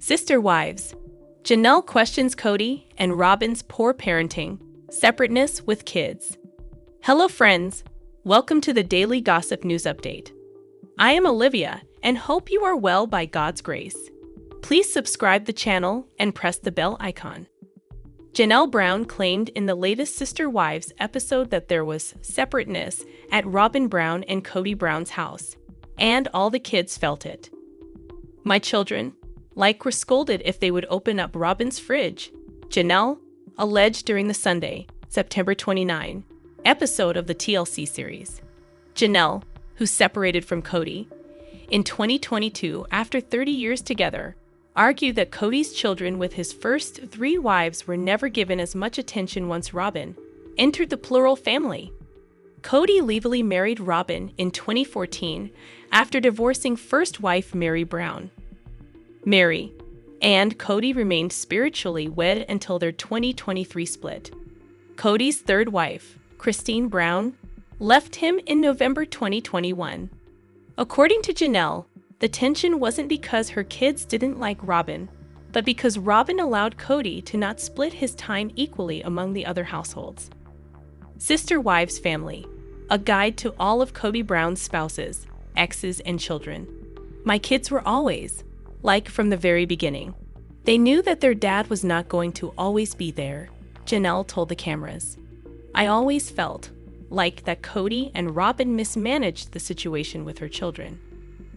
Sister Wives. Janelle questions Kody and Robyn's poor parenting, separateness with kids. Hello friends, welcome to the Daily Gossip News Update. I am Olivia and hope you are well by God's grace. Please subscribe the channel and press the bell icon. Janelle Brown claimed in the latest Sister Wives episode that there was separateness at Robyn Brown and Kody Brown's house, and all the kids felt it. My children, were scolded if they would open up Robyn's fridge, Janelle alleged during the Sunday, September 29, episode of the TLC series. Janelle, who separated from Kody in 2022 after 30 years together, argued that Kody's children with his first 3 wives were never given as much attention once Robyn entered the plural family. Kody legally married Robyn in 2014 after divorcing first wife Mary Brown. Mary and Kody remained spiritually wed until their 2023 split. Kody's third wife, Kody Brown, left him in November 2021. According to Janelle, the tension wasn't because her kids didn't like Robyn, but because Robyn allowed Kody to not split his time equally among the other households. Sister Wives Family, a guide to all of Kody Brown's spouses, exes, and children. My kids were always from the very beginning. They knew that their dad was not going to always be there, Janelle told the cameras. I always felt that Kody and Robyn mismanaged the situation with her children.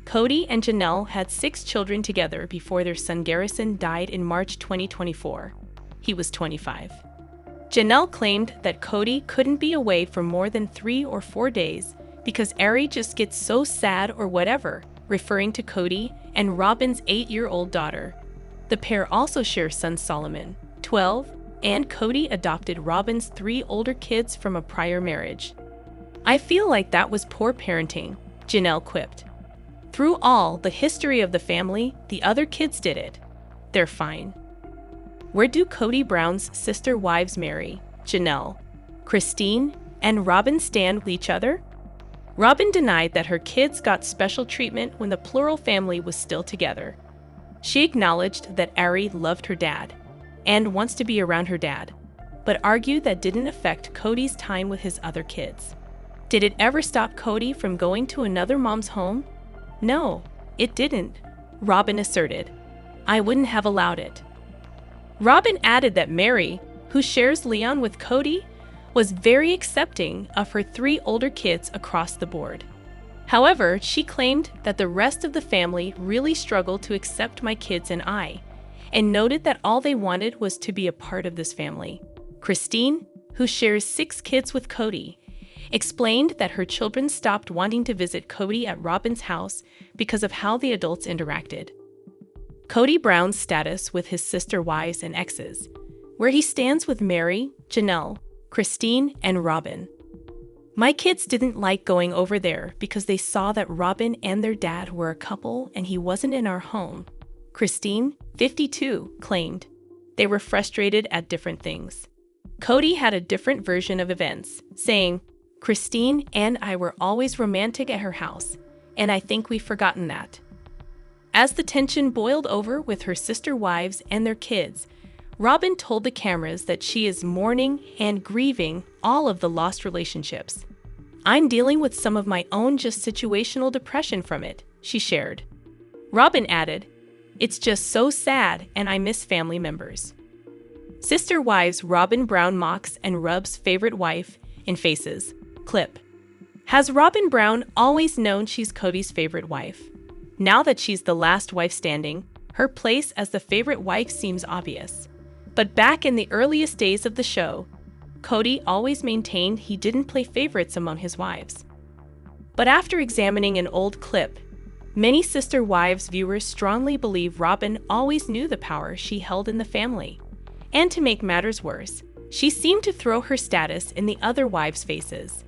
Kody and Janelle had 6 children together before their son Garrison died in March 2024. He was 25. Janelle claimed that Kody couldn't be away for more than 3 or 4 days because Ari just gets so sad or whatever, referring to Kody and Robyn's 8-year-old daughter. The pair also share son Solomon, 12, and Kody adopted Robyn's 3 older kids from a prior marriage. I feel like that was poor parenting, Janelle quipped. Through all the history of the family, the other kids did it. They're fine. Where do Kody Brown's sister wives marry, Janelle, Kody, and Robyn stand with each other? Robyn denied that her kids got special treatment when the plural family was still together. She acknowledged that Ari loved her dad and wants to be around her dad, but argued that didn't affect Kody's time with his other kids. Did it ever stop Kody from going to another mom's home? No, it didn't, Robyn asserted. I wouldn't have allowed it. Robyn added that Mary, who shares Leon with Kody, was very accepting of her 3 older kids across the board. However, she claimed that the rest of the family really struggled to accept my kids and I, and noted that all they wanted was to be a part of this family. Kody, who shares 6 kids with Kody, explained that her children stopped wanting to visit Kody at Robyn's house because of how the adults interacted. Kody Brown's status with his sister wives and exes, where he stands with Mary, Janelle, Kody, and Robyn. My kids didn't like going over there because they saw that Robyn and their dad were a couple and he wasn't in our home, Kody, 52, claimed. They were frustrated at different things. Kody had a different version of events, saying, Kody and I were always romantic at her house, and I think we've forgotten that. As the tension boiled over with her sister wives and their kids, Robyn told the cameras that she is mourning and grieving all of the lost relationships. I'm dealing with some of my own just situational depression from it, she shared. Robyn added, it's just so sad and I miss family members. Sister Wives Robyn Brown mocks and rubs favorite wife in faces. Clip. Has Robyn Brown always known she's Kody's favorite wife? Now that she's the last wife standing, her place as the favorite wife seems obvious. But back in the earliest days of the show, Kody always maintained he didn't play favorites among his wives. But after examining an old clip, many Sister Wives viewers strongly believe Robyn always knew the power she held in the family. And to make matters worse, she seemed to throw her status in the other wives' faces.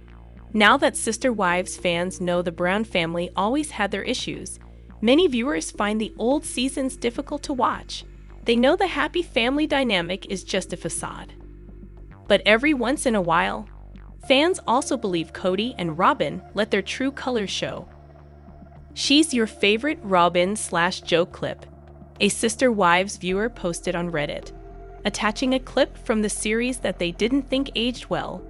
Now that Sister Wives fans know the Brown family always had their issues, many viewers find the old seasons difficult to watch. They know the happy family dynamic is just a facade. But every once in a while, fans also believe Kody and Robyn let their true colors show. She's your favorite Robyn/joke clip. a Sister Wives viewer posted on Reddit, attaching a clip from the series that they didn't think aged well.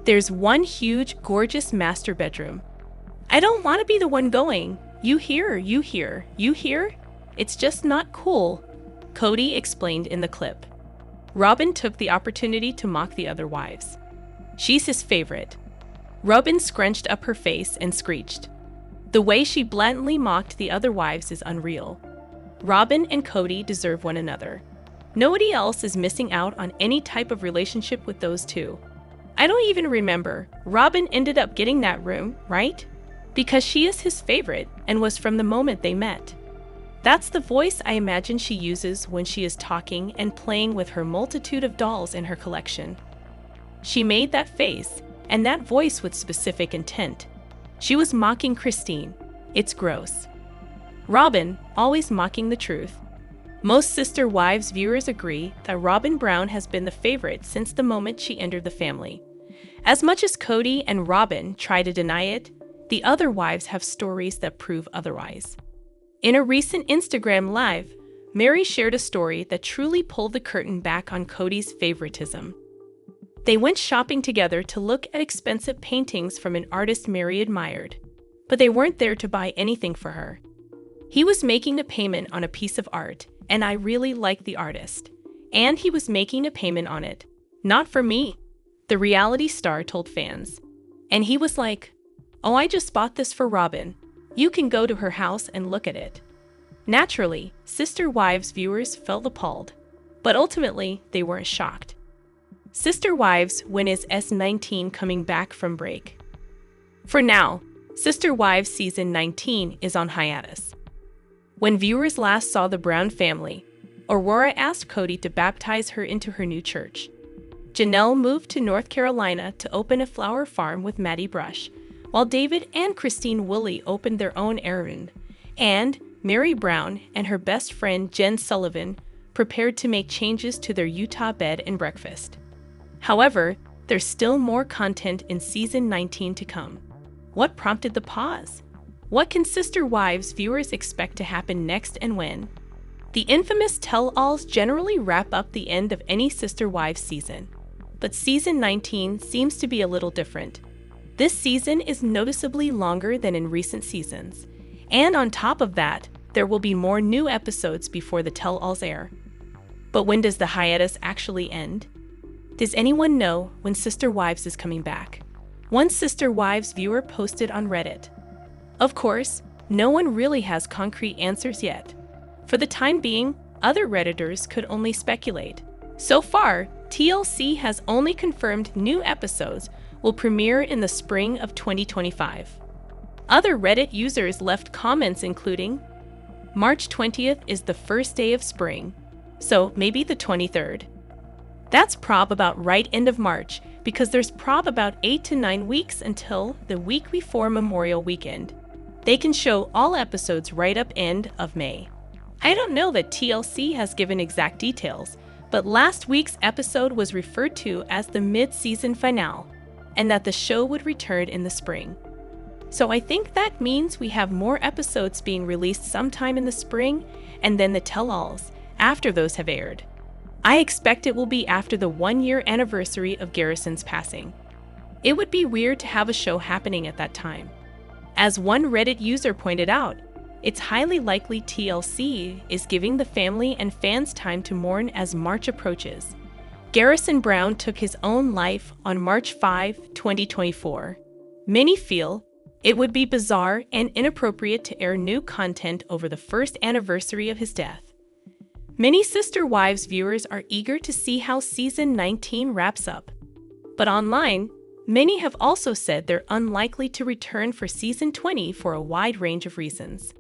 There's one huge, gorgeous master bedroom. I don't want to be the one going, you hear, you hear, you hear? It's just not cool, Kody explained in the clip. Robyn took the opportunity to mock the other wives. She's his favorite. Robyn scrunched up her face and screeched. The way she blatantly mocked the other wives is unreal. Robyn and Kody deserve one another. Nobody else is missing out on any type of relationship with those two. I don't even remember. Robyn ended up getting that room, right? Because she is his favorite and was from the moment they met. That's the voice I imagine she uses when she is talking and playing with her multitude of dolls in her collection. She made that face and that voice with specific intent. She was mocking Christine. It's gross. Robyn, always mocking the truth. Most Sister Wives viewers agree that Robyn Brown has been the favorite since the moment she entered the family. As much as Kody and Robyn try to deny it, the other wives have stories that prove otherwise. In a recent Instagram Live, Mary shared a story that truly pulled the curtain back on Kody's favoritism. They went shopping together to look at expensive paintings from an artist Mary admired, but they weren't there to buy anything for her. He was making a payment on a piece of art, and I really liked the artist. And he was making a payment on it. Not for me, the reality star told fans. And he was like, "Oh, I just bought this for Robyn. You can go to her house and look at it." Naturally, Sister Wives viewers felt appalled, but ultimately they weren't shocked. Sister Wives, when is S19 coming back from break? For now, Sister Wives Season 19 is on hiatus. When viewers last saw the Brown family, Aurora asked Kody to baptize her into her new church. Janelle moved to North Carolina to open a flower farm with Maddie Brush, while David and David Woolley opened their own errand, and Mary Brown and her best friend Jen Sullivan prepared to make changes to their Utah bed and breakfast. However, there's still more content in Season 19 to come. What prompted the pause? What can Sister Wives viewers expect to happen next and when? The infamous tell-alls generally wrap up the end of any Sister Wives season, but Season 19 seems to be a little different. This season is noticeably longer than in recent seasons, and on top of that, there will be more new episodes before the tell-alls air. But when does the hiatus actually end? Does anyone know when Sister Wives is coming back? One Sister Wives viewer posted on Reddit. Of course, no one really has concrete answers yet. For the time being, other Redditors could only speculate. So far, TLC has only confirmed new episodes will premiere in the spring of 2025. Other Reddit users left comments including, March 20th is the first day of spring, so maybe the 23rd. That's prob about right end of March, because there's prob about 8 to 9 weeks until the week before Memorial Weekend. They can show all episodes right up end of May. I don't know that TLC has given exact details, but last week's episode was referred to as the mid-season finale, and that the show would return in the spring. So I think that means we have more episodes being released sometime in the spring, and then the tell-alls after those have aired. I expect it will be after the 1-year anniversary of Garrison's passing. It would be weird to have a show happening at that time. As one Reddit user pointed out, it's highly likely TLC is giving the family and fans time to mourn as March approaches. Garrison Brown took his own life on March 5, 2024. Many feel it would be bizarre and inappropriate to air new content over the first anniversary of his death. Many Sister Wives viewers are eager to see how Season 19 wraps up. But online, many have also said they're unlikely to return for Season 20 for a wide range of reasons.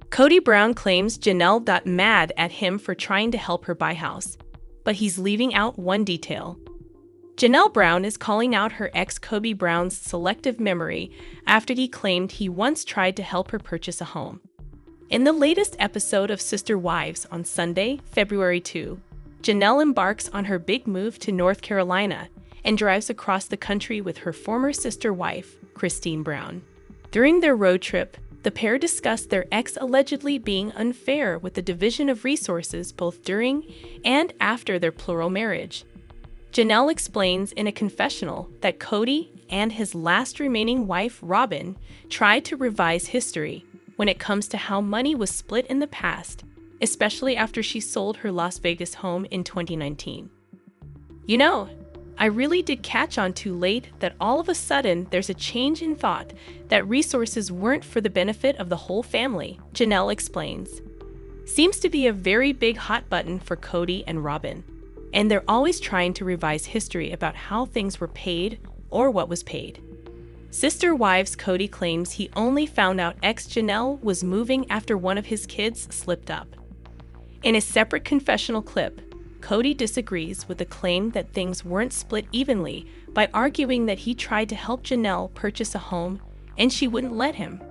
Kody Brown claims Janelle got mad at him for trying to help her buy house, but he's leaving out one detail. Janelle Brown is calling out her ex Kody Brown's selective memory after he claimed he once tried to help her purchase a home. In the latest episode of Sister Wives on Sunday, February 2, Janelle embarks on her big move to North Carolina and drives across the country with her former sister wife, Kody Brown. During their road trip, The pair discussed their ex allegedly being unfair with the division of resources both during and after their plural marriage. Janelle explains in a confessional that Kody and his last remaining wife, Robyn, tried to revise history when it comes to how money was split in the past, especially after she sold her Las Vegas home in 2019. You know, I really did catch on too late that all of a sudden there's a change in thought that resources weren't for the benefit of the whole family, Janelle explains. Seems to be a very big hot button for Kody and Robyn, and they're always trying to revise history about how things were paid or what was paid. Sister Wives Kody claims he only found out ex-Janelle was moving after one of his kids slipped up. In a separate confessional clip, Kody disagrees with the claim that things weren't split evenly by arguing that he tried to help Janelle purchase a home and she wouldn't let him.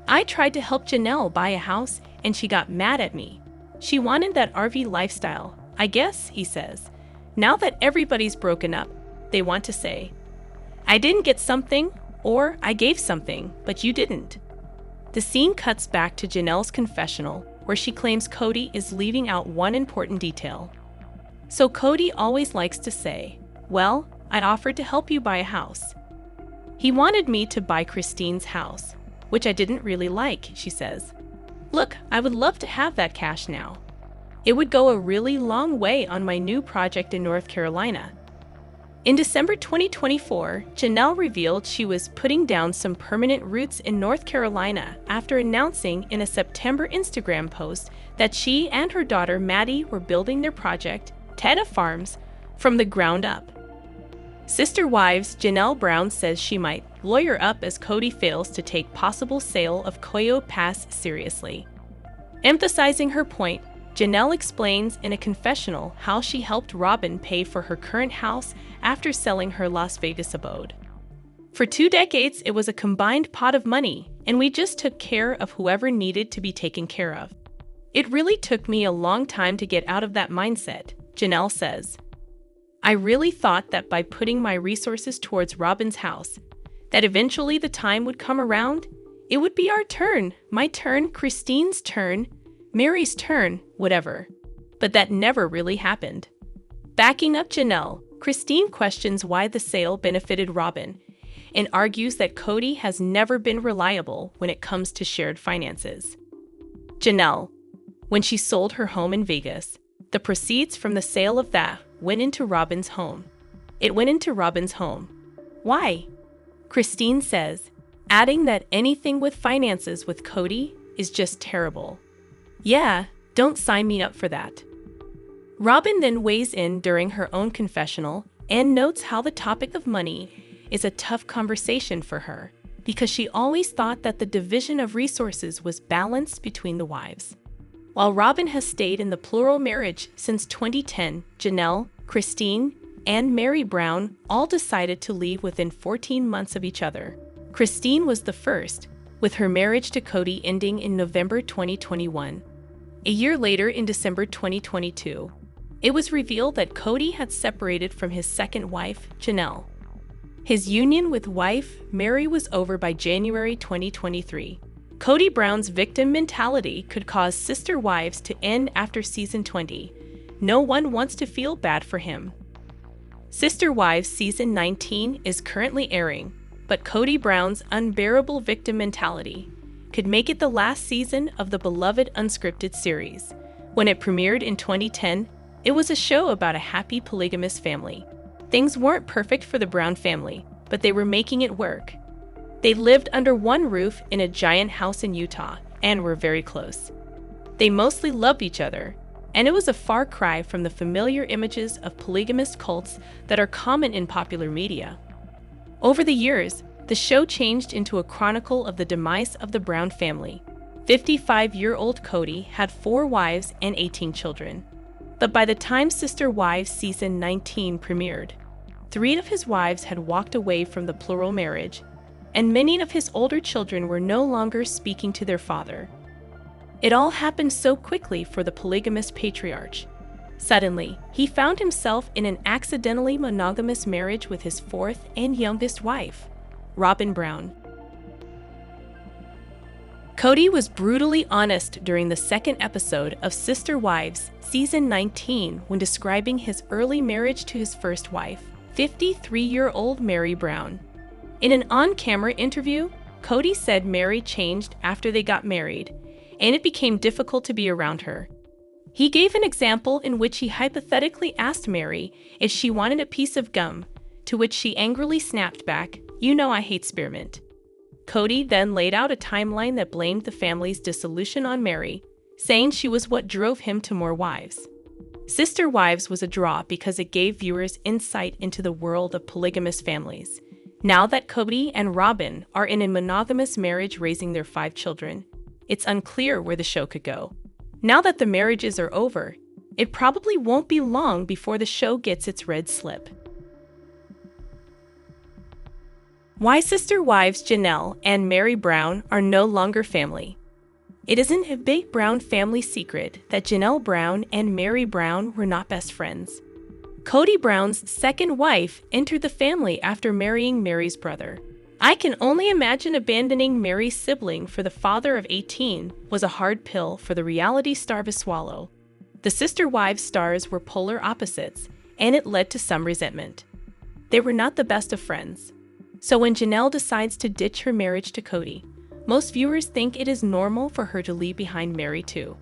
I tried to help Janelle buy a house and she got mad at me. She wanted that RV lifestyle, I guess, he says. Now that everybody's broken up, they want to say, I didn't get something, or I gave something, but you didn't. The scene cuts back to Janelle's confessional, where she claims Kody is leaving out one important detail. So Kody always likes to say, well, I offered to help you buy a house. He wanted me to buy Christine's house, which I didn't really like, she says. Look, I would love to have that cash now. It would go a really long way on my new project in North Carolina. In December 2024, Janelle revealed she was putting down some permanent roots in North Carolina after announcing in a September Instagram post that she and her daughter Maddie were building their project, Teta Farms, from the ground up. Sister Wives Janelle Brown says she might lawyer up as Kody fails to take possible sale of Coyo Pass seriously. Emphasizing her point, Janelle explains in a confessional how she helped Robyn pay for her current house after selling her Las Vegas abode. For 2 decades, it was a combined pot of money, and we just took care of whoever needed to be taken care of. It really took me a long time to get out of that mindset, Janelle says. I really thought that by putting my resources towards Robyn's house, that eventually the time would come around. It would be our turn, my turn, Christine's turn, Mary's turn, whatever. But that never really happened. Backing up Janelle, Christine questions why the sale benefited Robyn and argues that Kody has never been reliable when it comes to shared finances. Janelle, when she sold her home in Vegas, the proceeds from the sale of that went into Robyn's home. It went into Robyn's home. Why? Christine says, adding that anything with finances with Kody is just terrible. Yeah, don't sign me up for that. Robyn then weighs in during her own confessional and notes how the topic of money is a tough conversation for her because she always thought that the division of resources was balanced between the wives. While Robyn has stayed in the plural marriage since 2010, Janelle, Christine, and Mary Brown all decided to leave within 14 months of each other. Christine was the first, with her marriage to Kody ending in November 2021. A year later, in December 2022, it was revealed that Kody had separated from his second wife, Janelle. His union with wife, Mary, was over by January 2023. Kody Brown's victim mentality could cause Sister Wives to end after season 20. No one wants to feel bad for him. Sister Wives season 19 is currently airing, but Kody Brown's unbearable victim mentality could make it the last season of the beloved unscripted series. When it premiered in 2010, it was a show about a happy polygamous family. Things weren't perfect for the Brown family, but they were making it work. They lived under one roof in a giant house in Utah and were very close. They mostly loved each other, and it was a far cry from the familiar images of polygamous cults that are common in popular media. Over the years, the show changed into a chronicle of the demise of the Brown family. 55-year-old Kody had 4 wives and 18 children. But by the time Sister Wives season 19 premiered, 3 of his wives had walked away from the plural marriage, and many of his older children were no longer speaking to their father. It all happened so quickly for the polygamous patriarch. Suddenly, he found himself in an accidentally monogamous marriage with his 4th and youngest wife, Robyn Brown. Kody was brutally honest during the second episode of Sister Wives, Season 19, when describing his early marriage to his first wife, 53-year-old Meri Brown. In an on-camera interview, Kody said Meri changed after they got married, and it became difficult to be around her. He gave an example in which he hypothetically asked Meri if she wanted a piece of gum, to which she angrily snapped back, "You know I hate spearmint." Kody then laid out a timeline that blamed the family's dissolution on Meri, saying she was what drove him to more wives. Sister Wives was a draw because it gave viewers insight into the world of polygamous families. Now that Kody and Robyn are in a monogamous marriage raising their 5 children, it's unclear where the show could go. Now that the marriages are over, it probably won't be long before the show gets its red slip. Why Sister Wives Janelle and Meri Brown are no longer family. It isn't a big Brown family secret that Janelle Brown and Meri Brown were not best friends. Kody Brown's second wife entered the family after marrying Meri's brother. I can only imagine abandoning Meri's sibling for the father of 18 was a hard pill for the reality star to swallow. The Sister Wives stars were polar opposites, and it led to some resentment. They were not the best of friends. So when Janelle decides to ditch her marriage to Kody, most viewers think it is normal for her to leave behind Meri too.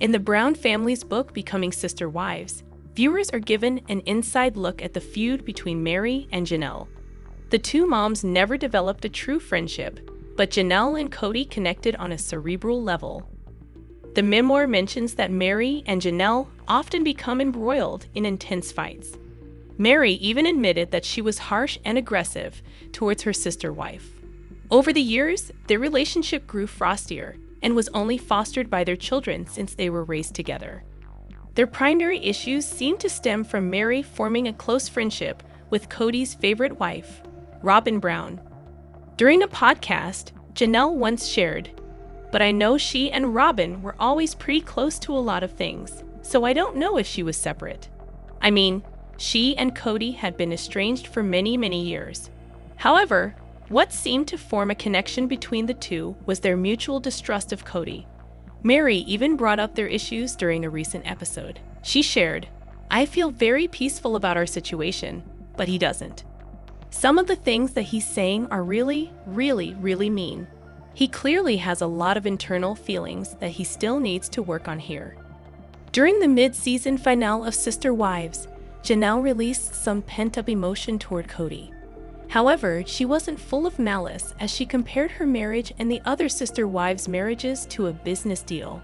In the Brown family's book Becoming Sister Wives, viewers are given an inside look at the feud between Meri and Janelle. The two moms never developed a true friendship, but Janelle and Kody connected on a cerebral level. The memoir mentions that Meri and Janelle often become embroiled in intense fights. Meri even admitted that she was harsh and aggressive towards her sister wife. Over the years, their relationship grew frostier and was only fostered by their children since they were raised together. Their primary issues seemed to stem from Meri forming a close friendship with Kody's favorite wife, Robyn Brown. During a podcast, Janelle once shared, "But I know she and Robyn were always pretty close to a lot of things, so I don't know if she was separate. I mean, she and Kody had been estranged for many, many years." However, what seemed to form a connection between the two was their mutual distrust of Kody. Meri even brought up their issues during a recent episode. She shared, "I feel very peaceful about our situation, but he doesn't. Some of the things that he's saying are really, really, really mean. He clearly has a lot of internal feelings that he still needs to work on here." During the mid-season finale of Sister Wives, Janelle released some pent-up emotion toward Kody. However, she wasn't full of malice as she compared her marriage and the other Sister Wives' marriages to a business deal.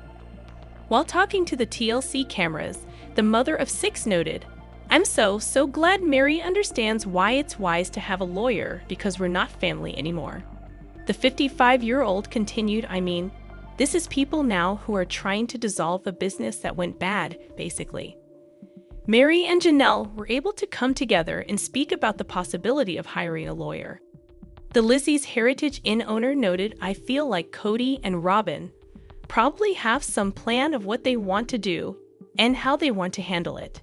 While talking to the TLC cameras, the mother of 6 noted, "I'm so glad Meri understands why it's wise to have a lawyer because we're not family anymore." The 55-year-old continued, "I mean, this is people now who are trying to dissolve a business that went bad, basically." Meri and Janelle were able to come together and speak about the possibility of hiring a lawyer. The Lizzie's Heritage Inn owner noted, "I feel like Kody and Robyn probably have some plan of what they want to do and how they want to handle it."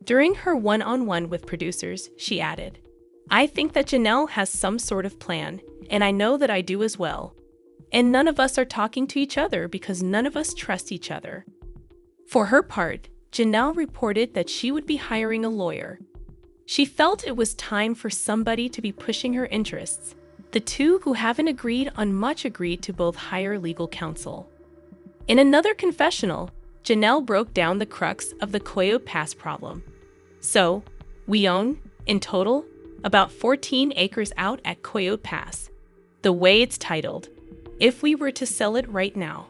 During her one-on-one with producers, she added, "I think that Janelle has some sort of plan, and I know that I do as well. And none of us are talking to each other because none of us trust each other." For her part, Janelle reported that she would be hiring a lawyer. She felt it was time for somebody to be pushing her interests. The two who haven't agreed on much agreed to both hire legal counsel. In another confessional, Janelle broke down the crux of the Coyote Pass problem. "So, we own, in total, about 14 acres out at Coyote Pass. The way it's titled, if we were to sell it right now,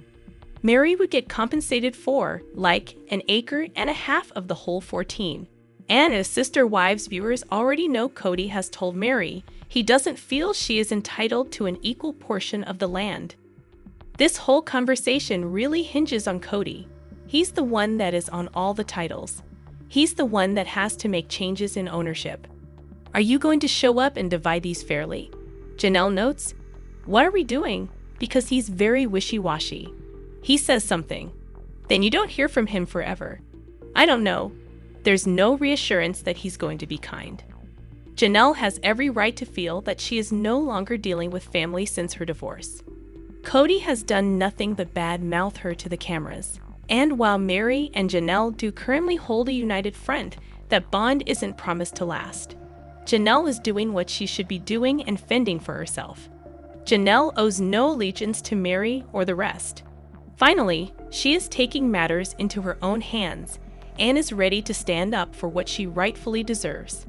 Meri would get compensated for, like, 1.5 acres of the whole 14. And as Sister Wives viewers already know, Kody has told Meri he doesn't feel she is entitled to an equal portion of the land." This whole conversation really hinges on Kody. He's the one that is on all the titles. He's the one that has to make changes in ownership. Are you going to show up and divide these fairly? Janelle notes, "What are we doing?" Because he's very wishy-washy. He says something, then you don't hear from him forever. I don't know. There's no reassurance that he's going to be kind. Janelle has every right to feel that she is no longer dealing with family since her divorce. Kody has done nothing but bad-mouth her to the cameras. And while Meri and Janelle do currently hold a united front, that bond isn't promised to last. Janelle is doing what she should be doing and fending for herself. Janelle owes no allegiance to Meri or the rest. Finally, she is taking matters into her own hands and is ready to stand up for what she rightfully deserves.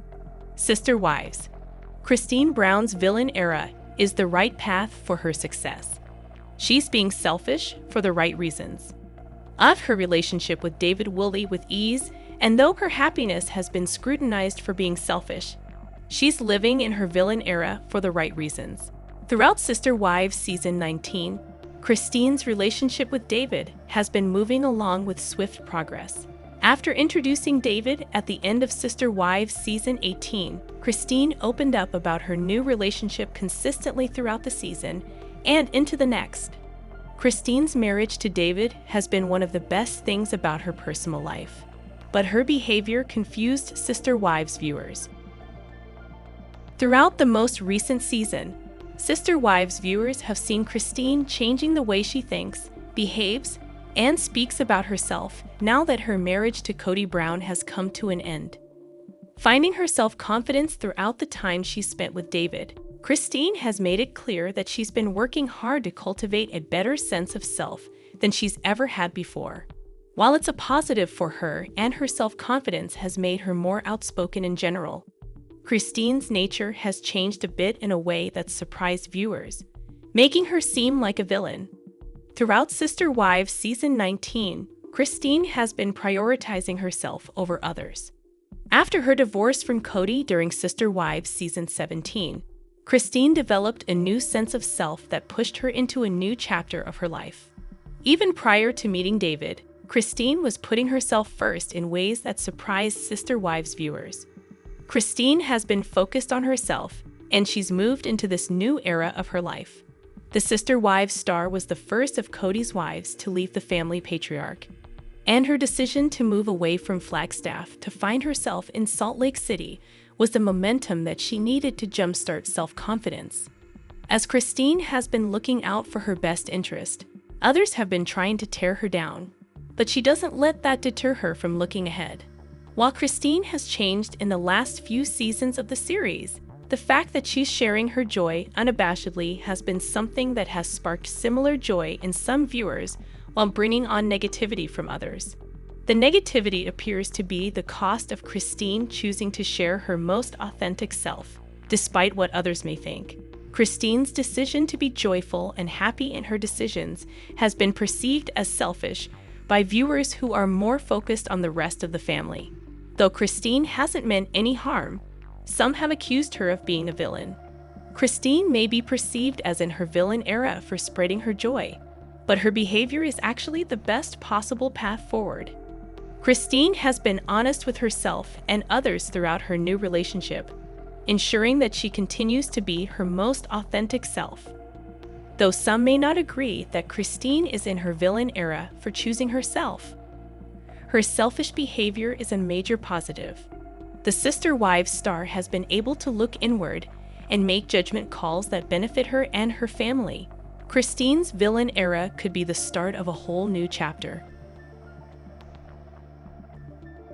Sister Wives. Kody Brown's villain era is the right path for her success. She's being selfish for the right reasons. Of her relationship with David Woolley with ease, and though her happiness has been scrutinized for being selfish, she's living in her villain era for the right reasons. Throughout Sister Wives Season 19, Kody's relationship with David has been moving along with swift progress. After introducing David at the end of Sister Wives Season 18, Kody opened up about her new relationship consistently throughout the season and into the next. Kody's marriage to David has been one of the best things about her personal life, but her behavior confused Sister Wives viewers. Throughout the most recent season, Sister Wives viewers have seen Kody changing the way she thinks, behaves, and speaks about herself now that her marriage to Kody Brown has come to an end. Finding her self-confidence throughout the time she spent with David, Kody has made it clear that she's been working hard to cultivate a better sense of self than she's ever had before. While it's a positive for her and her self-confidence has made her more outspoken in general, Kody's nature has changed a bit in a way that surprised viewers, making her seem like a villain. Throughout Sister Wives Season 19, Kody has been prioritizing herself over others. After her divorce from Kody during Sister Wives Season 17, Kody developed a new sense of self that pushed her into a new chapter of her life. Even prior to meeting David, Kody was putting herself first in ways that surprised Sister Wives viewers. Kody has been focused on herself, and she's moved into this new era of her life. The Sister Wives star was the first of Kody's wives to leave the family patriarch, and her decision to move away from Flagstaff to find herself in Salt Lake City was the momentum that she needed to jumpstart self-confidence. As Kody has been looking out for her best interest, others have been trying to tear her down, but she doesn't let that deter her from looking ahead. While Kody has changed in the last few seasons of the series, the fact that she's sharing her joy unabashedly has been something that has sparked similar joy in some viewers while bringing on negativity from others. The negativity appears to be the cost of Kody choosing to share her most authentic self, despite what others may think. Kody's decision to be joyful and happy in her decisions has been perceived as selfish by viewers who are more focused on the rest of the family. Though Kody hasn't meant any harm, some have accused her of being a villain. Kody may be perceived as in her villain era for spreading her joy, but her behavior is actually the best possible path forward. Kody has been honest with herself and others throughout her new relationship, ensuring that she continues to be her most authentic self. Though some may not agree that Kody is in her villain era for choosing herself, her selfish behavior is a major positive. The Sister Wives star has been able to look inward and make judgment calls that benefit her and her family. Kody's villain era could be the start of a whole new chapter.